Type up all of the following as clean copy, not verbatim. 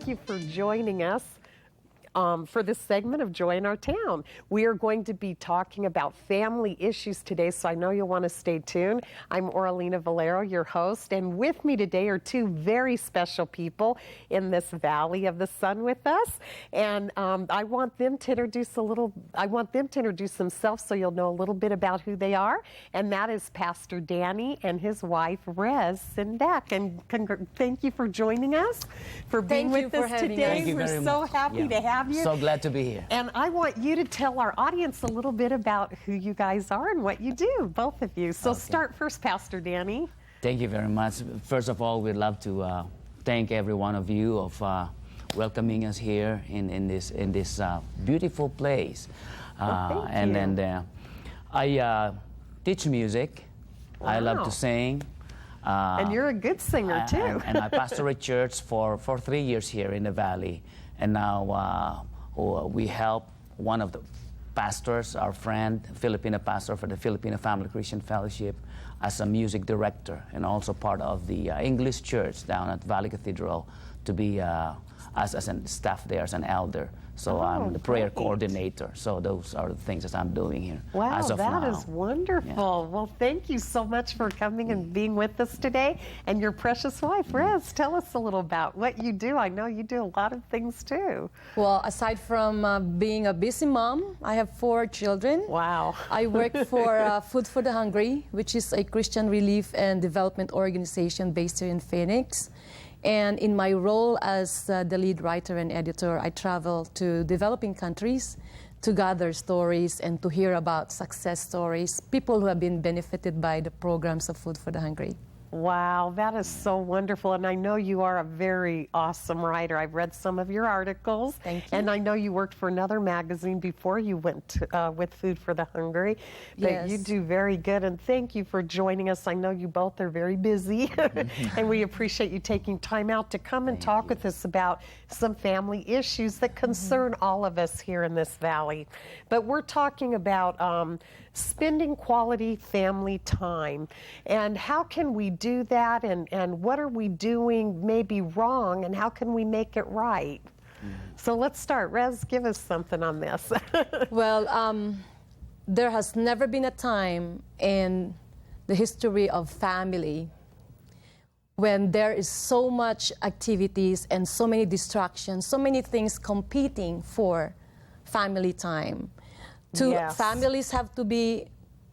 thank you for joining us for this segment of Joy in Our Town. We are going to be talking about family issues today, so I know you'll want to stay tuned. I'm Oralena Valero, your host, and with me today are two very special people in this Valley of the Sun with us. And I want them to introduce themselves so you'll know a little bit about who they are. And that is Pastor Dani and his wife, Rez Sindak. And thank you for joining us, for being with us today. We're so happy to have you. So glad to be here. And I want you to tell our audience a little bit about who you guys are and what you do, both of you. So start first, Pastor Dani. Thank you very much. First of all, we'd love to thank every one of you of welcoming us here in this beautiful place. I teach music. Wow. I love to sing. And you're a good singer too. And I pastor a church for 3 years here in the Valley. And now we help one of the pastors, our friend, Filipino pastor for the Filipino Family Christian Fellowship, as a music director and also part of the English church down at Valley Cathedral to be as a staff there as an elder. So I'm the prayer coordinator. So those are the things that I'm doing here. Wow, as of that now. is wonderful. Yeah. Well, thank you so much for coming and being with us today. And your precious wife, Rez, tell us a little about what you do. I know you do a lot of things too. Well, aside from being a busy mom, I have 4 children. Wow. I work for Food for the Hungry, which is a Christian relief and development organization based here in Phoenix. And in my role as the lead writer and editor, I travel to developing countries to gather stories and to hear about success stories, people who have been benefited by the programs of Food for the Hungry. Wow, that is so wonderful. And I know you are a very awesome writer. I've read some of your articles. Thank you. And I know you worked for another magazine before you went to, with Food for the Hungry. But Yes. you do very good. And thank you for joining us. I know you both are very busy. And we appreciate you taking time out to come and talk with us about some family issues that concern all of us here in this valley. But we're talking about spending quality family time. And how can we do that? And what are we doing maybe wrong? And how can we make it right? So let's start. Rez, give us something on this. Well, there has never been a time in the history of family when there is so much activities and so many distractions, so many things competing for family time. Yes. Families have to be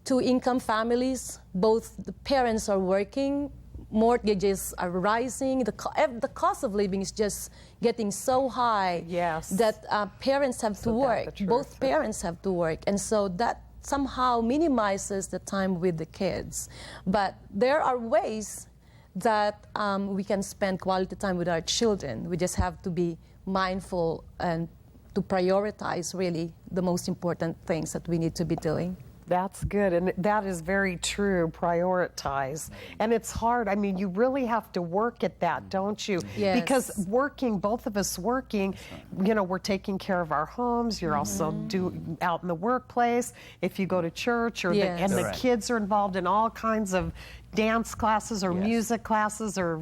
2-income families. Both the parents are working, mortgages are rising, the cost of living is just getting so high that parents have to work. Both parents have to work. And so that somehow minimizes the time with the kids. But there are ways that we can spend quality time with our children. We just have to be mindful and to prioritize really the most important things that we need to be doing. That's good, and that is very true, prioritize. And it's hard. I mean, you really have to work at that, don't you? Yes. Because both of us working, you know, we're taking care of our homes, you're also out in the workplace, if you go to church, or the kids are involved in all kinds of dance classes or music classes or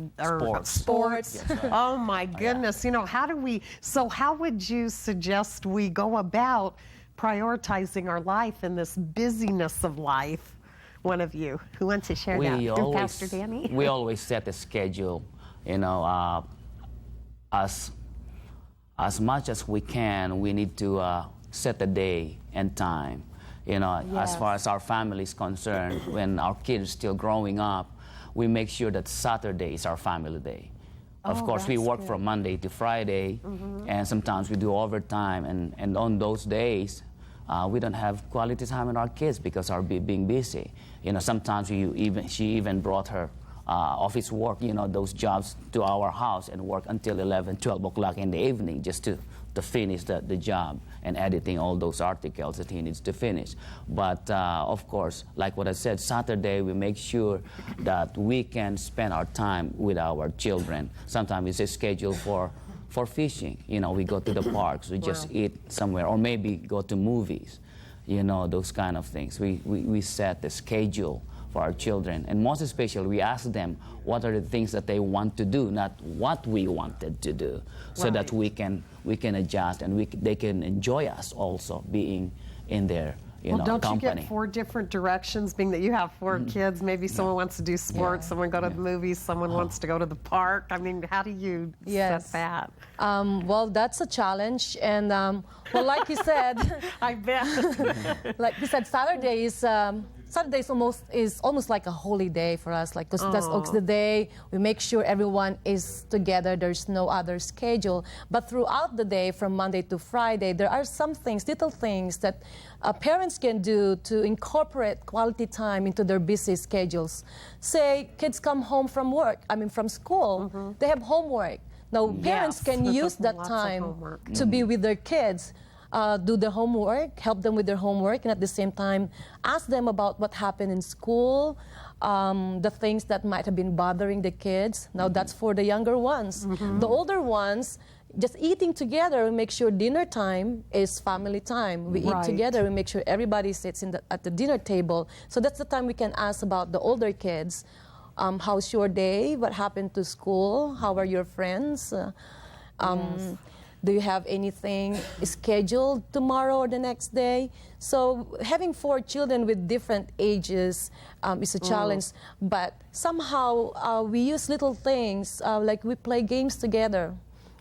sports. Oh my goodness. You know, how would you suggest we go about prioritizing our life in this busyness of life? One of you who wants to share that? Pastor Dani? We always set a schedule, you know, as much as we can, we need to set a day and time. You know, as far as our family is concerned, when our kids are still growing up, we make sure that Saturday is our family day. Of course, we work from Monday to Friday, and sometimes we do overtime, and on those days, we don't have quality time with our kids because our being busy. You know, sometimes she even brought her office work, you know, those jobs to our house and work until 11, 12 o'clock in the evening just to finish the job and editing all those articles that he needs to finish. But of course, like what I said, Saturday we make sure that we can spend our time with our children. Sometimes it's a schedule for fishing. You know, we go to the parks, we just eat somewhere, or maybe go to movies. You know, those kind of things. We set the schedule for our children. And most especially, we ask them what are the things that they want to do, not what we wanted to do, so that we can adjust and they can enjoy us also being in their don't company. You get 4 different directions, being that you have 4 kids? Maybe someone wants to do sports, someone go to the movies, someone wants to go to the park. I mean, how do you set that? Well, that's a challenge, and well, like you said, I bet. Like you said, Saturday is almost like a holy day for us, like, because that's the day we make sure everyone is together. There's no other schedule. But throughout the day, from Monday to Friday, there are some things, little things that parents can do to incorporate quality time into their busy schedules. Say kids come home from from school, they have homework. Now parents can use that time to be with their kids. Do their homework, help them with their homework, and at the same time ask them about what happened in school, the things that might have been bothering the kids. Now that's for the younger ones. The older ones, just eating together, we make sure dinner time is family time. We eat together, we make sure everybody sits at the dinner table. So that's the time we can ask about the older kids. How's your day? What happened to school? How are your friends? Do you have anything scheduled tomorrow or the next day? So having 4 children with different ages is a challenge, but somehow we use little things, like we play games together.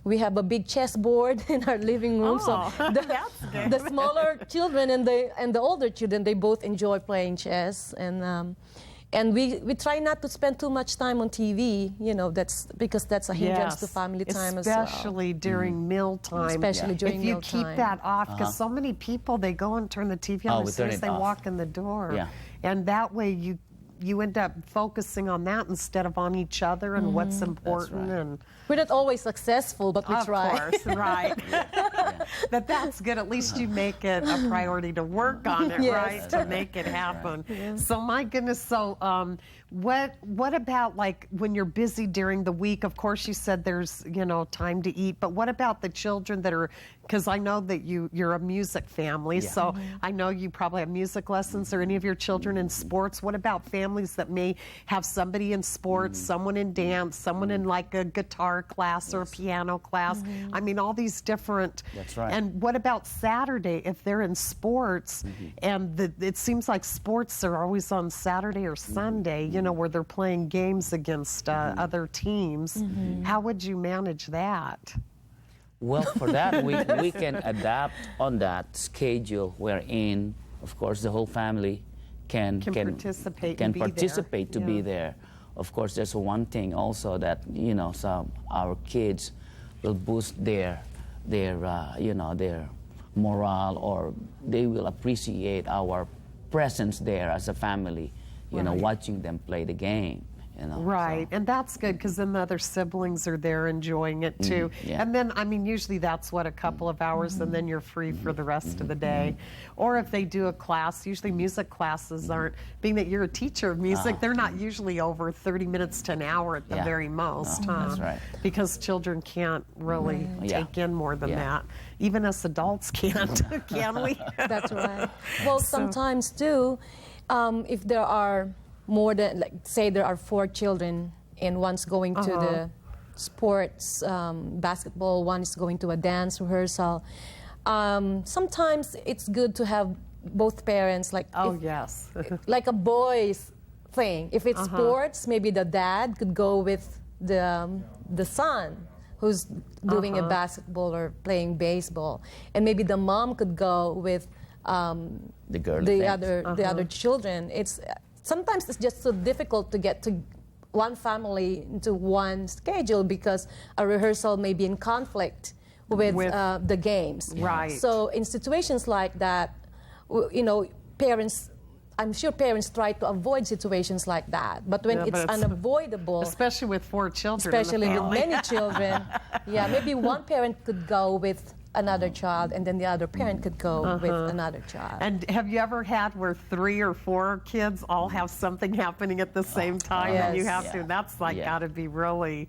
We have a big chessboard in our living room, so the smaller children and the older children, they both enjoy playing chess, and we try not to spend too much time on TV, that's because that's a hindrance to family time as well. Especially during mealtime. Especially during mealtime. If you keep that off, because so many people, they go and turn the TV on as soon as they walk in the door. And that way you end up focusing on that instead of on each other and what's important. And we're not always successful, but we try. Of course, right. But that's good. At least you make it a priority to work on it, right? To make it happen. So my goodness, so what about like when you're busy during the week? Of course, you said there's time to eat, but what about the children that are? Because I know that you're a music family, so I know you probably have music lessons. Or any of your children in sports? What about families that may have somebody in sports, someone in dance, someone in like a guitar class or a piano class? I mean, all these different. That's right. And what about Saturday if they're in sports? And it seems like sports are always on Saturday or Sunday, where they're playing games against other teams. How would you manage that? Well, for that, we can adapt on that schedule wherein, of course, the whole family can participate to be there. Of course, there's one thing also that, some our kids will boost their morale, or they will appreciate our presence there as a family, watching them play the game. Right, and that's good because then the other siblings are there enjoying it too. And then, I mean, usually that's a couple of hours, and then you're free for the rest of the day. Or if they do a class, usually music classes aren't, being that you're a teacher of music, they're not usually over 30 minutes to an hour at the very most. That's right. Because children can't really take in more than that. Even us adults can't, can we? That's right. Well, sometimes too, if there are more than, like, say there are 4 children and one's going to the sports, basketball, one is going to a dance rehearsal. Sometimes it's good to have both parents, like like a boys thing. If it's sports, maybe the dad could go with the son who's doing a basketball or playing baseball, and maybe the mom could go with the other children. Sometimes it's just so difficult to get to one family into one schedule because a rehearsal may be in conflict with the games. Right. So in situations like that, parents, I'm sure parents try to avoid situations like that. But when it's unavoidable, especially with 4 children, especially with many children, maybe one parent could go with another child, and then the other parent could go with another child. And have you ever had where 3 or 4 kids all have something happening at the same time and you have to? That's like got to be really,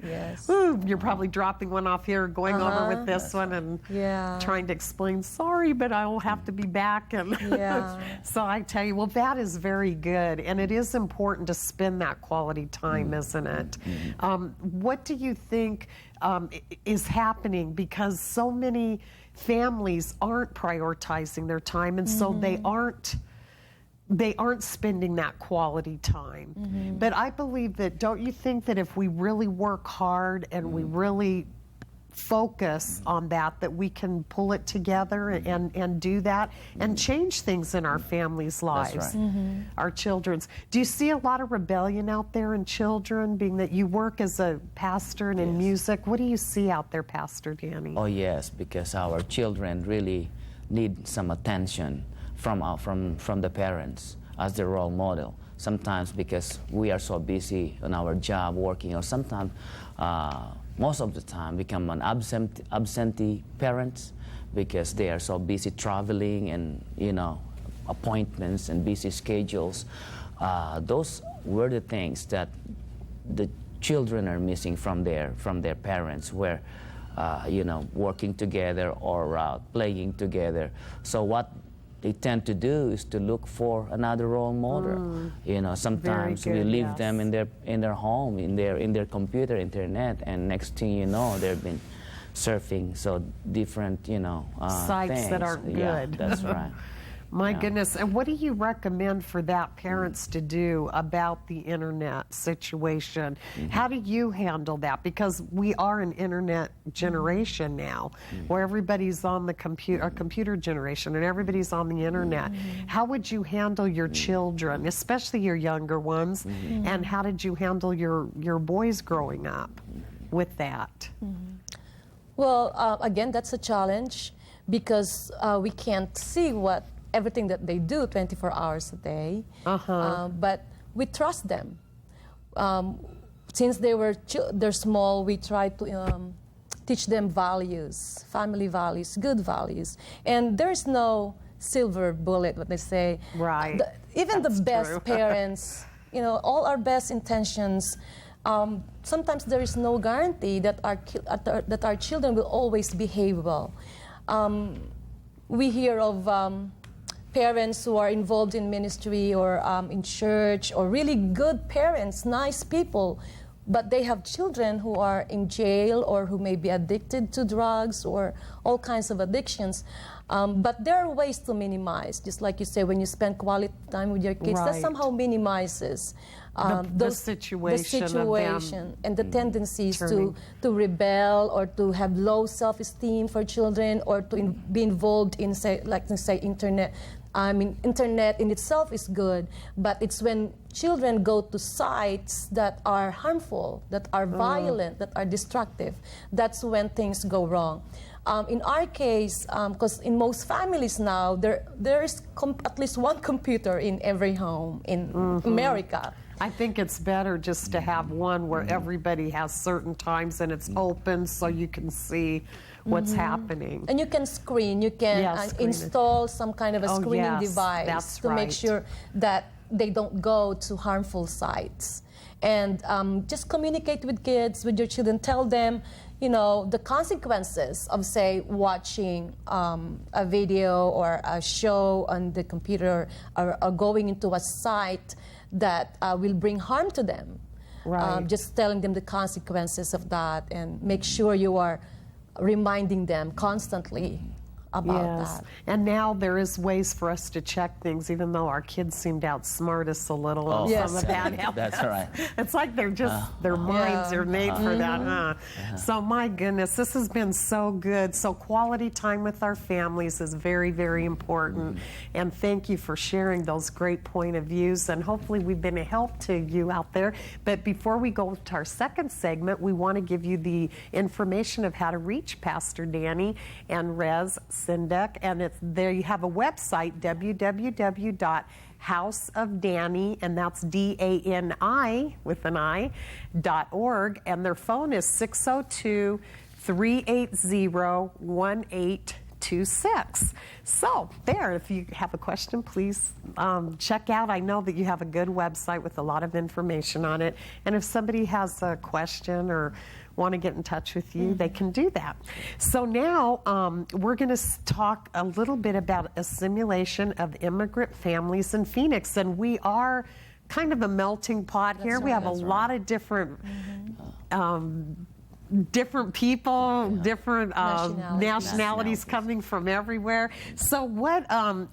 you're probably dropping one off here, going over with this one and trying to explain, sorry, but I will have to be back. And so I tell you, well, that is very good. And it is important to spend that quality time, isn't it? What do you think is happening, because so many families aren't prioritizing their time, and so they aren't spending that quality time. But I believe that, don't you think that if we really work hard and we really focus on that we can pull it together and do that and change things in our families' lives, That's right. Our children's. Do you see a lot of rebellion out there in children, being that you work as a pastor and in music? What do you see out there, Pastor Dani? Oh yes, because our children really need some attention from the parents as the role model. Sometimes because we are so busy on our job working, or sometimes most of the time become an absentee parents because they are so busy traveling and appointments and busy schedules. Those were the things that the children are missing from their parents, where working together or playing together. So what they tend to do is to look for another role model. Sometimes we leave them in their home, in their computer, internet, and next thing you know, they've been surfing so different sites things that aren't good. Yeah, that's right. My goodness. And what do you recommend for that parents to do about the internet situation? How do you handle that? Because we are an internet generation now, where everybody's on the computer generation, and everybody's on the internet. How would you handle your children, especially your younger ones? And how did you handle your boys growing up with that? Well, again, that's a challenge, because we can't see everything that they do 24 hours a day. But we trust them. Since they're small, we try to teach them values, family values, good values. And there's no silver bullet, what they say. Right. Even the best parents, all our best intentions, sometimes there is no guarantee that our children will always behave well. We hear of parents who are involved in ministry or in church, or really good parents, nice people, but they have children who are in jail or who may be addicted to drugs or all kinds of addictions. But there are ways to minimize, just like you say, when you spend quality time with your kids, that somehow minimizes the situation and the tendencies to rebel or to have low self-esteem for children, or to be involved in, internet. Internet in itself is good, but it's when children go to sites that are harmful, that are violent, that are destructive, that's when things go wrong. In our case, because in most families now, there is at least one computer in every home in America. I think it's better just to have one where everybody has certain times and it's open so you can see what's happening. And you can install some kind of a screening device to make sure that they don't go to harmful sites. And just communicate with kids, with your children. Tell them, the consequences of, say, watching a video or a show on the computer, or going into a site that will bring harm to them. Just telling them the consequences of that, and make sure you are reminding them constantly about that. And now there is ways for us to check things, even though our kids seem to outsmart us a little. Some of that. That's right. It's like they're just, their minds are made for that, huh? So my goodness, this has been so good. So quality time with our families is very, very important. And thank you for sharing those great point of views. And hopefully we've been a help to you out there. But before we go to our second segment, we want to give you the information of how to reach Pastor Dani and Rez Sindek, and there you have a website, www.houseofdani, and that's DANI with an I.org, and their phone is 602 380-1826. So there, if you have a question, please check out. I know that you have a good website with a lot of information on it. And if somebody has a question or want to get in touch with you, they can do that. So now we're going to talk a little bit about a simulation of immigrant families in Phoenix. And we are kind of a melting pot here. We have a lot of different different people, different nationalities coming from everywhere. So what are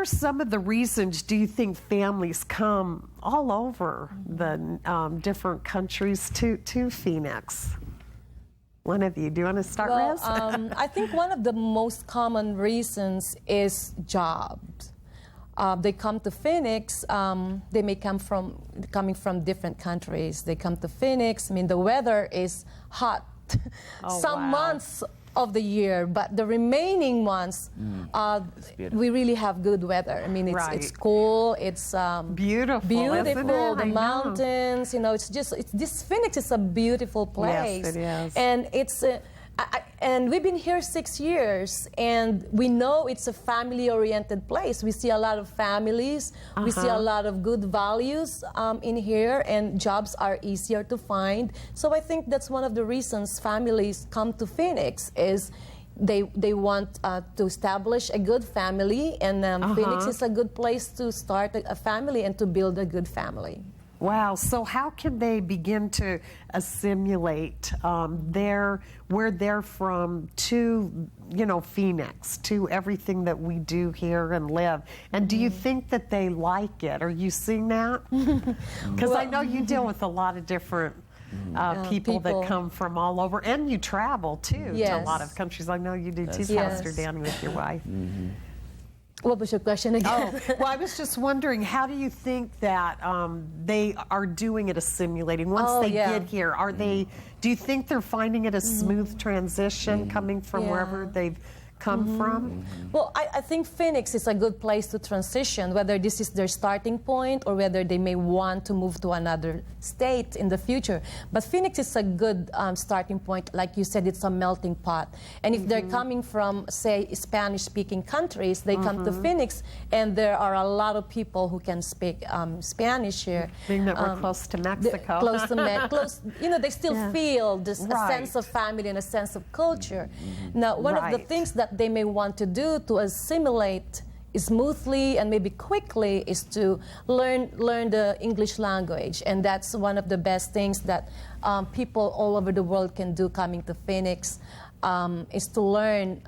some of the reasons do you think families come all over the different countries to Phoenix? One of you, do you want to start, Rez? I think one of the most common reasons is jobs. They come to Phoenix. They may coming from different countries. They come to Phoenix. I mean, the weather is hot some months of the year, but the remaining months, we really have good weather. I mean, it's cool. It's beautiful. Beautiful. The mountains. You know, this Phoenix is a beautiful place. Yes, it is. And it's. And we've been here 6 years, and we know it's a family-oriented place. We see a lot of families. We see a lot of good values in here, and jobs are easier to find. So I think that's one of the reasons families come to Phoenix is they want to establish a good family, and Phoenix is a good place to start a family and to build a good family. Wow. So how can they begin to assimilate where they're from to, Phoenix, to everything that we do here and live? And do you think that they like it? Are you seeing that? Because I know you deal with a lot of different people that come from all over, and you travel too to a lot of countries. I know you do too, Pastor Dani, with your wife. What was your question again? Well, I was just wondering, how do you think that they are doing it, assimilating once they get here? Do you think they're finding it a smooth transition coming from wherever they've come from? Well, I think Phoenix is a good place to transition, whether this is their starting point or whether they may want to move to another state in the future. But Phoenix is a good starting point. Like you said, it's a melting pot. And if they're coming from, say, Spanish-speaking countries, they come to Phoenix, and there are a lot of people who can speak Spanish here. Being that we're close to Mexico. They still feel this a sense of family and a sense of culture. Now, one of the things that they may want to do to assimilate smoothly and maybe quickly is to learn the English language, and that's one of the best things that people all over the world can do coming to Phoenix, is to learn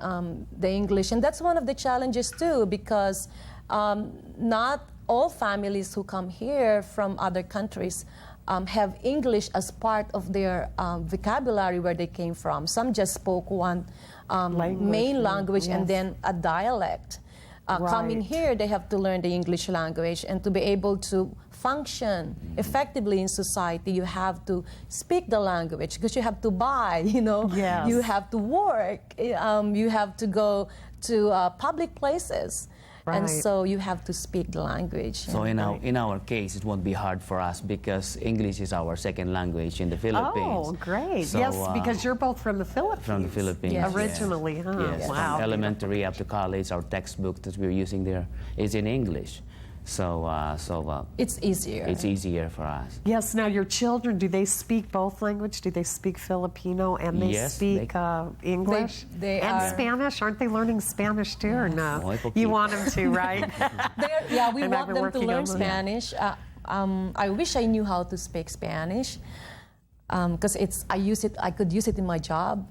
the English. And that's one of the challenges too, because not all families who come here from other countries have English as part of their vocabulary where they came from. Some just spoke one main language and then a dialect. Coming here, they have to learn the English language, and to be able to function effectively in society, you have to speak the language, because you have to buy, you have to work, you have to go to public places. And so you have to speak the language. So in our case, it won't be hard for us because English is our second language in the Philippines. Oh, great. So, yes, because you're both from the Philippines. From the Philippines. Originally, huh? Yes. Wow. From elementary up to college, our textbook that we're using there is in English. So it's easier. It's easier for us. Yes. Now, your children, do they speak both language? Do they speak Filipino and they speak English and Spanish? Aren't they learning Spanish too, or no? You want them to, right? We want them to learn Spanish. I wish I knew how to speak Spanish, because I could use it in my job.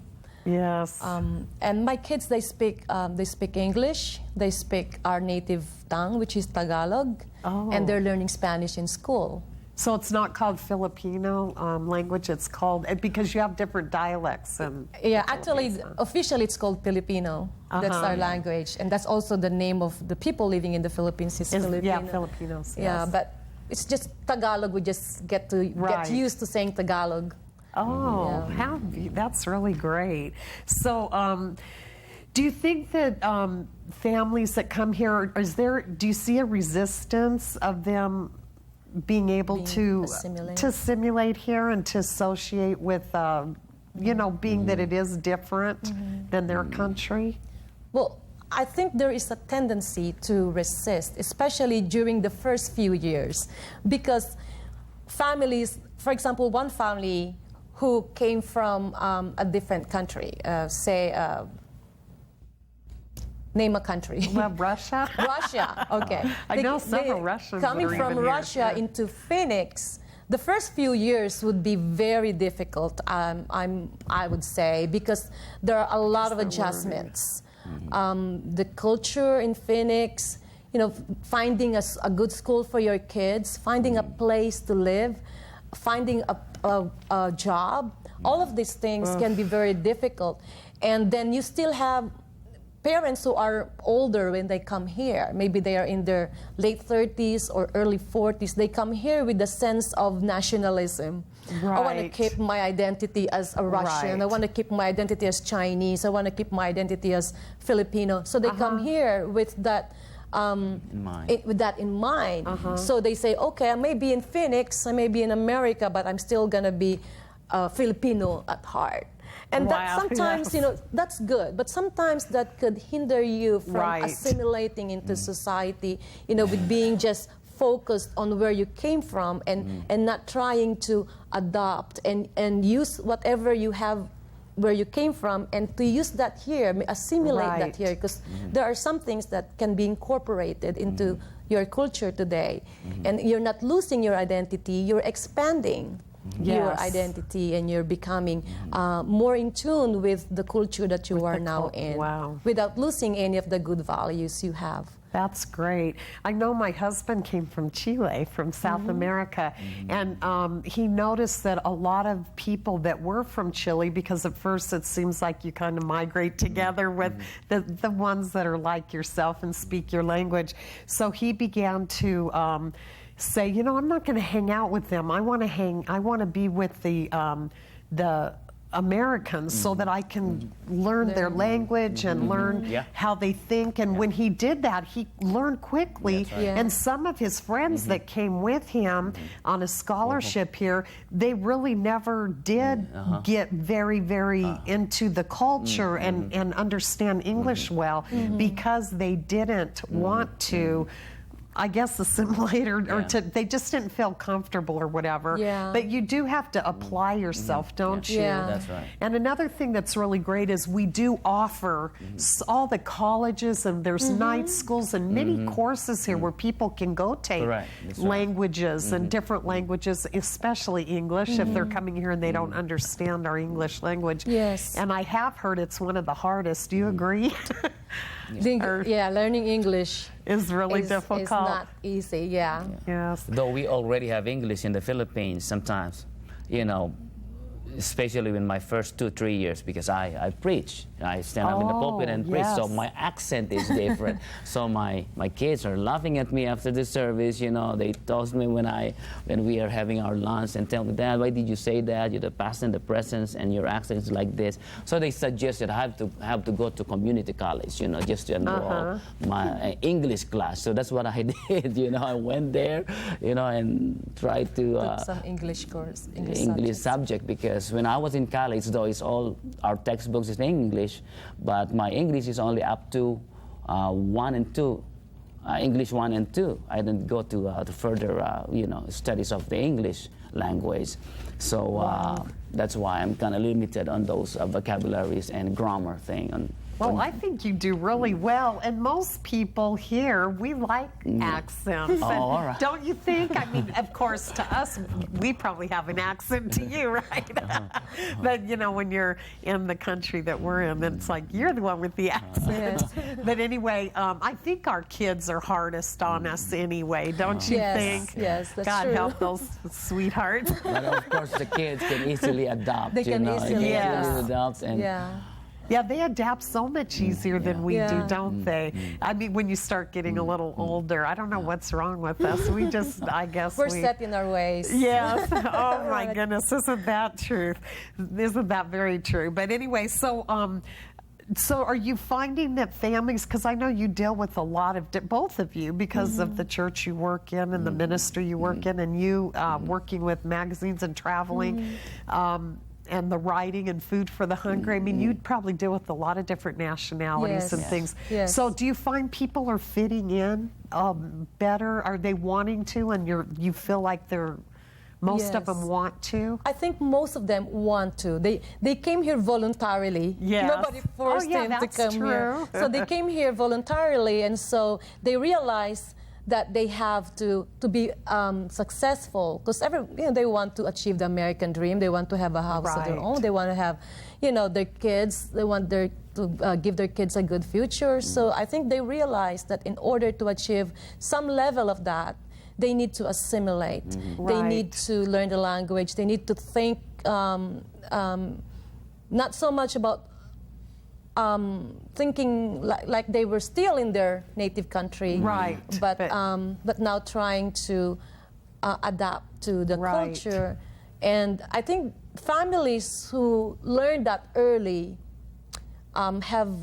Yes. And my kids, they speak English. They speak our native tongue, which is Tagalog, and they're learning Spanish in school. So it's not called Filipino language. It's called, because you have different dialects. Actually, officially, it's called Filipino. That's our language, and that's also the name of the people living in the Philippines. Is Filipino. Yeah, Filipinos. Yes. Yeah, but it's just Tagalog. We just get used to saying Tagalog. Oh, that's really great. So, do you think that families that come here, do you see a resistance of them being able to assimilate here and to associate with you know, being that it is different than their country? Well, I think there is a tendency to resist, especially during the first few years, because families, for example, one family who came from a different country, name a country. Well, Russia? Russia, okay. I know several Russians coming that are from even Russia here. into Phoenix, the first few years would be very difficult, I would say, because there are a lot of adjustments. The culture in Phoenix, you know, finding a good school for your kids, finding a place to live, finding a job, all of these things can be very difficult. And then you still have parents who are older when they come here. Maybe they are in their late 30s or early 40s. They come here with a sense of nationalism. Right. I want to keep my identity as a Russian. Right. I want to keep my identity as Chinese. I want to keep my identity as Filipino. So they come here with that with that in mind. So they say, okay, I may be in Phoenix, I may be in America, but I'm still going to be Filipino at heart. And that sometimes, you know, that's good, but sometimes that could hinder you from assimilating into society, you know, with being just focused on where you came from and not trying to adopt and use whatever you have where you came from and to use that here, assimilate that here, because there are some things that can be incorporated into your culture today. And you're not losing your identity, you're expanding your identity, and you're becoming more in tune with the culture that you are now in, without losing any of the good values you have. That's great. I know my husband came from Chile, from South America, and he noticed that a lot of people that were from Chile, because at first it seems like you kind of migrate together with the ones that are like yourself and speak your language. So he began to say, you know, I'm not going to hang out with them. I want to be with the Americans so that I can learn their language and learn how they think. And when he did that, he learned quickly. And some of his friends that came with him on a scholarship here, they really never did get very, very into the culture and understand English well because they didn't want to, I guess, assimilate or they just didn't feel comfortable or whatever. But you do have to apply yourself, don't you? That's right. And another thing that's really great is we do offer all the colleges, and there's night schools and many courses here where people can go take languages and different languages, especially English, if they're coming here and they don't understand our English language. And I have heard it's one of the hardest. Do you agree? Learning English is really difficult. It's not easy, Yes. Though we already have English in the Philippines sometimes, you know, especially in my first 2-3 years, because I preach. I stand up in the pulpit and preach, so my accent is different. So my kids are laughing at me after the service. You know, they told me when we are having our lunch and tell me, Dad, why did you say that? You're the past and the present, and your accent is like this. So they suggested I have to go to community college, you know, just to enroll my English class. So that's what I did. You know, I went there, you know, and tried to put some English course, English subject, because when I was in college, though it's all our textbooks is in English, but my English is only up to 1 and 2, English 1 and 2. I didn't go to further, you know, studies of the English language. So that's why I'm kind of limited on those vocabularies and grammar thing. Well, I think you do really well, and most people here, we like accents. All right. Don't you think? I mean, of course, to us, we probably have an accent to you, right? But, you know, when you're in the country that we're in, it's like, you're the one with the accent. But anyway, I think our kids are hardest on us anyway, don't you think? Yes, that's God true. help those sweethearts. But of course, the kids can easily adapt. They can easily adapt. And yeah, they adapt so much easier than we do, don't they? I mean, when you start getting a little older, I don't know what's wrong with us. We just, I guess we're set in our ways. Yes. Oh my goodness, isn't that true? Isn't that very true? But anyway, so are you finding that families, because I know you deal with a lot of, both of you, because of the church you work in and the ministry you work in, and you working with magazines and traveling, and the writing and food for the hungry. I mean, you'd probably deal with a lot of different nationalities and things. Yes. So do you find people are fitting in better? Are they wanting to, and you feel like most of them want to? I think most of them want to. They came here voluntarily. Yes. Nobody forced them to come here. So they came here voluntarily, and so they realized that they have to be successful, because they want to achieve the American dream. They want to have a house of their own. They want to have, their kids. They want to give their kids a good future. So I think they realize that in order to achieve some level of that, they need to assimilate. They need to learn the language. They need to think not so much about thinking like they were still in their native country, but now trying to adapt to the culture. And I think families who learn that early have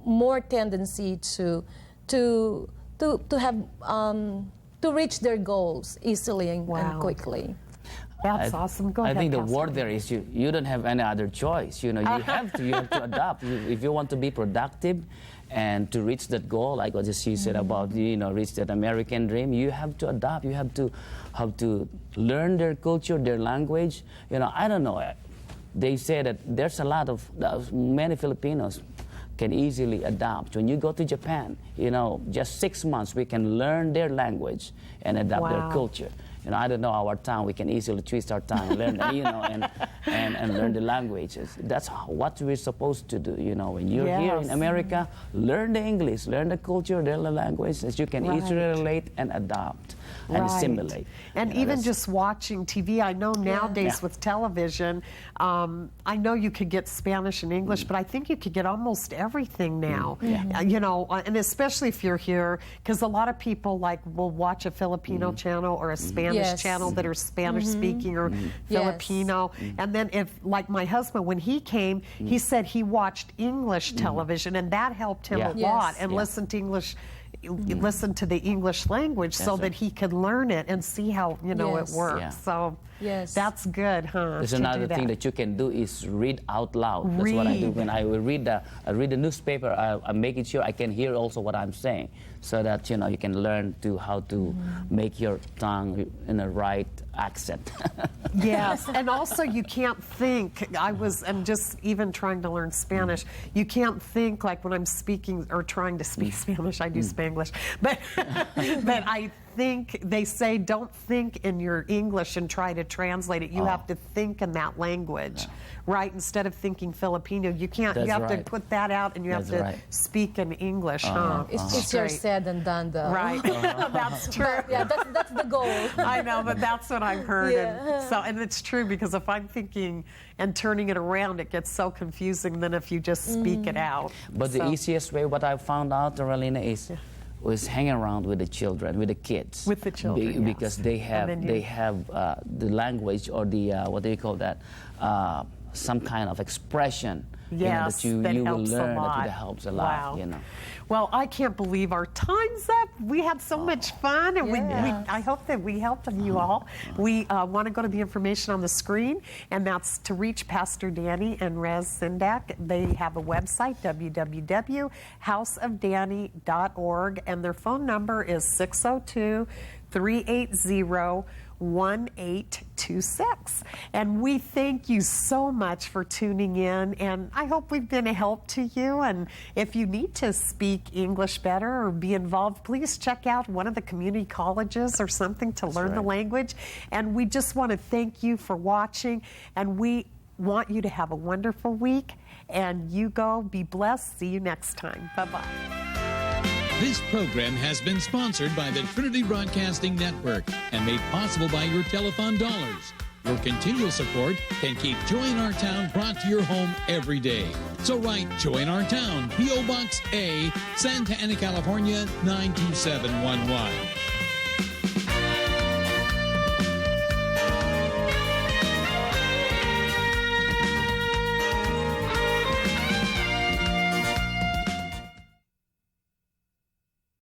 more tendency to reach their goals easily and quickly. That's awesome. Go ahead, I think the Pastor. word there is you don't have any other choice. You have to adapt. If you want to be productive and to reach that goal, like what she said about reach that American dream, you have to adapt. You have to learn their culture, their language. I don't know. They say that there's many Filipinos can easily adapt. When you go to Japan, just 6 months we can learn their language and adapt their culture. I don't know our tongue. We can easily twist our tongue, learn, and learn the languages. That's what we're supposed to do. When you're here in America, learn the English, learn the culture, learn the language, so you can easily relate and adapt and assimilate. And even just watching TV, I know nowadays with television, I know you could get Spanish and English, but I think you could get almost everything now. And especially if you're here, because a lot of people will watch a Filipino channel or a Spanish channel that are Spanish speaking or Filipino. And then if, like my husband, when he came, he said he watched English television, and that helped him a lot, and listened to English. Listen to the English language so that he could learn it and see how it works. So that's good, huh? There's another thing that you can do is read out loud. That's what I do when I read the newspaper. I'm making sure I can hear also what I'm saying, so that you can learn how to make your tongue in the right accent. Yes, and also you can't think. I'm just even trying to learn Spanish. You can't think like when I'm speaking or trying to speak Spanish. I do Spanglish, but I think they say don't think in your English and try to translate it. You have to think in that language, right? Instead of thinking Filipino, you can't. You have to put that out, and you have to speak in English. It's easier said than done, though. Right, that's true. But, that's the goal. I know, but that's what I've heard, and it's true, because if I'm thinking and turning it around, it gets so confusing than if you just speak it out. But the easiest way, what I found out, Oralena, is hang around with the children, with the kids. With the children, because they have the language, or the what do you call that? Some kind of expression. Yes, that you will learn. That helps a lot. Wow. Well, I can't believe our time's up. We had so much fun, and I hope that we helped you all. We want to go to the information on the screen, and that's to reach Pastor Dani and Rez Sindak. They have a website, www.houseofdani.org, and their phone number is 602-380-1826. And we thank you so much for tuning in, and I hope we've been a help to you. And if you need to speak English better or be involved, please check out one of the community colleges or something to learn the language. And we just want to thank you for watching, and we want you to have a wonderful week. And you go, be blessed. See you next time. Bye-bye. This program has been sponsored by the Trinity Broadcasting Network and made possible by your telethon dollars. Your continual support can keep Joy in Our Town brought to your home every day. So write Joy in Our Town, P.O. Box A, Santa Ana, California, 92711.